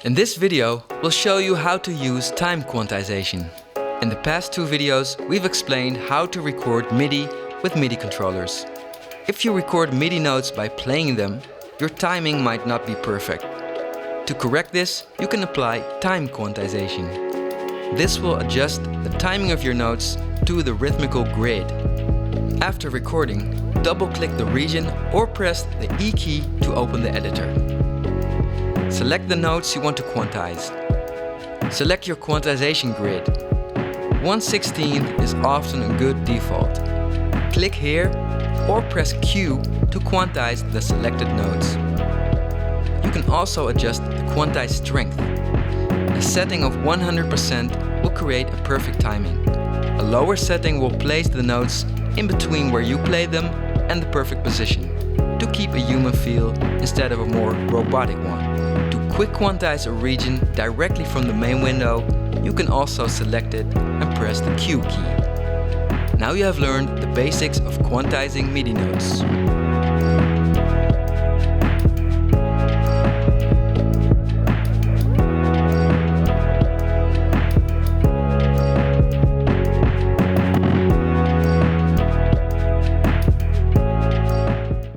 In this video, we'll show you how to use time quantization. In the past two videos, we've explained how to record MIDI with MIDI controllers. If you record MIDI notes by playing them, your timing might not be perfect. To correct this, you can apply time quantization. This will adjust the timing of your notes to the rhythmical grid. After recording, double-click the region or press the E key to open the editor. Select the notes you want to quantize. Select your quantization grid. 1/16 is often a good default. Click here or press Q to quantize the selected notes. You can also adjust the quantize strength. A setting of 100% will create a perfect timing. A lower setting will place the notes in between where you play them and the perfect position, to keep a human feel instead of a more robotic one. To quick quantize a region directly from the main window, you can also select it and press the Q key. Now you have learned the basics of quantizing MIDI notes.